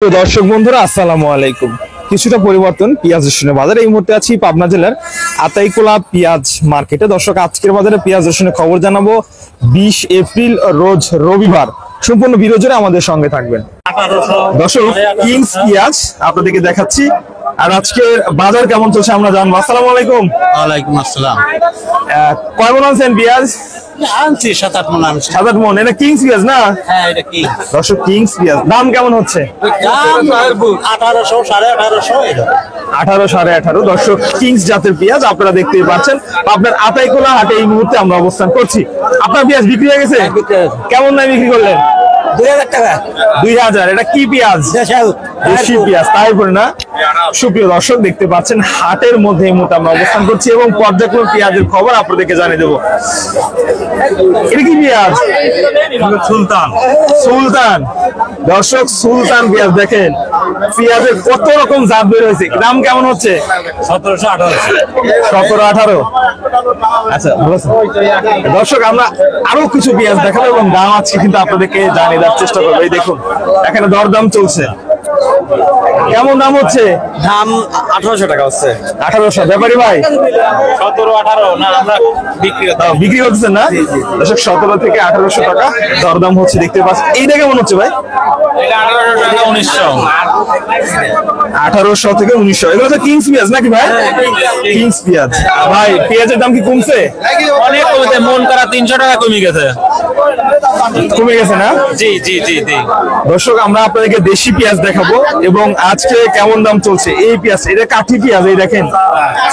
দর্শক বন্ধুরা আসসালামু আলাইকুম। কিছুটা পরিবর্তন পেঁয়াজ রসুনের বাজারে। এই মুহূর্তে আছি পাবনা জেলার আতাইকুলা পেঁয়াজ মার্কেটে। দর্শক আজকের বাজারে পেঁয়াজ রসুনের খবর জানাবো 20 এপ্রিল রোজ রবিবার। সম্পূর্ণ ভিডিও জুড়ে আমাদের সঙ্গে থাকবেন। দর্শক কিংস পেঁয়াজ আপনাদেরকে দেখাচ্ছি। আর আজকের বাজার কেমন চলছে আমরা জানবো। আসসালামু আলাইকুম। ওয়ালাইকুম আসসালাম। কয় মন আনছেন পেঁয়াজ? আনছি 7-8 মণ আনছি। 7-8 মন। এটা কিংস পেঁয়াজ না? হ্যাঁ, এটা কি দর্শক কিংস পেঁয়াজ দাম কেমন হচ্ছে? দাম 1800 1850 এটা 18 18.5। দর্শক কিংস জাতের পেঁয়াজ আপনারা দেখতেই পাচ্ছেন। আপনার আতাইকুলা হাটে এই মুহূর্তে আমরা অবস্থান করছি। আপনার পেঁয়াজ বিক্রি হয়ে গেছে? কেমন দামে বিক্রি করলেন? 2000 টাকা। 2000। এটা কি পেঁয়াজ? দেশি পেঁয়াজ, তাই বলে না? সুপ্রিয় দর্শক দেখতে পাচ্ছেন হাটের মধ্যে এই মুহূর্তে আমরা অবস্থান করছি এবং পর্যায়ক্রমে পেঁয়াজের খবর আপনাদেরকে জানিয়ে দেবো। এটা কি পেঁয়াজ? সুলতান। সুলতান। দর্শক সুলতান পেঁয়াজ দেখেন, পেঁয়াজের কত রকম জাত বের হয়েছে। দাম কেমন হচ্ছে? 17-18। আচ্ছা দর্শক আমরা আরো কিছু পেঁয়াজ দেখাবো এবং দাম আছে কিন্তু আপনাদেরকে জানিয়ে দেওয়ার চেষ্টা করবো। এই দেখুন এখানে দরদাম চলছে। কেমন দাম হচ্ছে? দাম 1800 টাকা হচ্ছে। 1800। ব্যাপারী ভাই 17-18 না, আমরা বিক্রি করতেছেন না? দর্শক 17 থেকে 1800 টাকা দরদাম হচ্ছে দেখতে পাচ্ছেন। এইটা কেমন হচ্ছে ভাই? এটা 1800 টাকা 1900। 1800 থেকে 1900। এগুলো তো কিংস পেঁয়াজ নাকি ভাই? কিংস পেঁয়াজ। ভাই পেঁয়াজের দাম কি কমছে? অনেক কমছে, মন করা 300 টাকা কমে গেছে। কমে গেছে না? জি জি জি জি। দর্শক আমরা আপনাদেরকে দেশি পেঁয়াজ দেখাবো এবং আজকে কেমন দাম চলছে এই পেঁয়াজ। এটা কাঠি পেঁয়াজ। এই দেখেন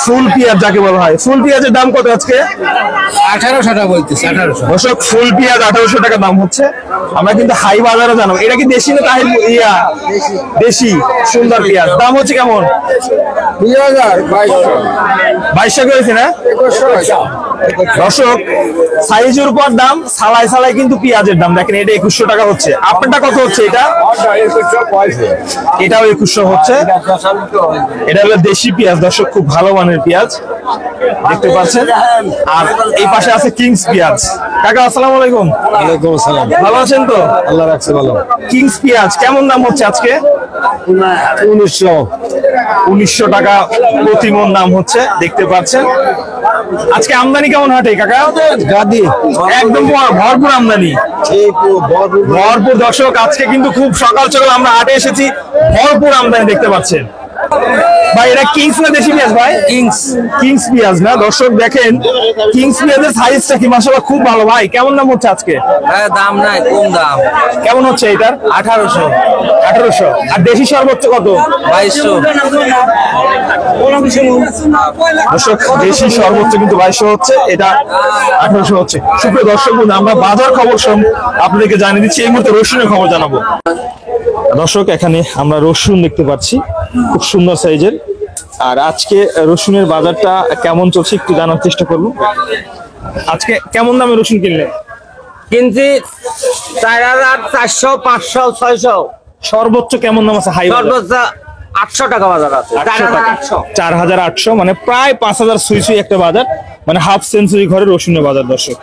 ফুল পেঁয়াজ যাকে বলা হয়। ফুল পেঁয়াজের দাম কত আজকে? 1800 টাকা বলতেছে। 1800। দর্শক ফুল পেঁয়াজ 1800 টাকা দাম হচ্ছে। আমরা কিন্তু হাই বাজারে জানাবো। এটা কি দেশি না তাই দেশি সুন্দর পেঁয়াজ। দাম হচ্ছে কেমন? 2200 করেছে না? দর্শক সাইজের উপর দাম, সালাই সালাই কিন্তু পেঁয়াজের দাম দেখেন। এটা 2100 টাকা হচ্ছে। আপনারটা কত হচ্ছে? এটা এটাও 2100 হচ্ছে। এটা হলো দেশি পেঁয়াজ। দর্শক খুব ভালো মানের পেঁয়াজ দেখতে পাচ্ছেন। আর এই পাশে আছে কিংস পেঁয়াজ। কাকা আসসালামু আলাইকুম। ওয়ালাইকুম আসসালাম। ভালো আছেন তো? আল্লাহ রাখছে ভালো। কিংস পেঁয়াজ কেমন দাম হচ্ছে আজকে? 1900 টাকা প্রতি মণ দাম হচ্ছে দেখতে পাচ্ছেন। আজকে আমদানি কেমন হাটে কাকা? গাদি একদম ভরপুর আমদানি। ভরপুর। দর্শক আজকে কিন্তু খুব সকাল সকাল আমরা হাটে এসেছি, ভরপুর আমদানি দেখতে পাচ্ছেন। ভাই এটা কিংস না দেশি পেঁয়াজ? ভাই কিংস পেঁয়াজ না? দর্শক দেখেন কিংস পেঁয়াজের সাইজটা কি মাশাআল্লাহ খুব ভালো। ভাই কেমন দাম হচ্ছে আজকে? দাম নাই, কম দাম। কেমন হচ্ছে এটার? 1800। 1800। আর দেশি সর্বোচ্চ কত? 2200। দর্শক দেশি সর্বোচ্চ কিন্তু 2200 হচ্ছে, এটা 1800 হচ্ছে। সুপ্রিয় দর্শক বন্ধু আমরা বাজার খবর আপনাদেরকে জানিয়ে দিচ্ছি। এই মুহূর্তে রসুনের খবর জানাবো। দর্শক এখানে আমরা রসুন দেখতে পাচ্ছি খুব সুন্দর সাইজের। আর আজকে রসুনের বাজারটা কেমন চলছে একটু জানার চেষ্টা করব। আজকে কেমন দামে রসুন কিনলেন? কিনছি 4400, 500, 600। সর্বোচ্চ কেমন দাম আছে? হাই সর্বোচ্চ 800 টাকা বাজার আছে। 4800 মানে প্রায় 5000 সুই সুই একটা বাজার, মানে হাফ সেঞ্চুরি ঘরে রসুনের বাজার। দর্শক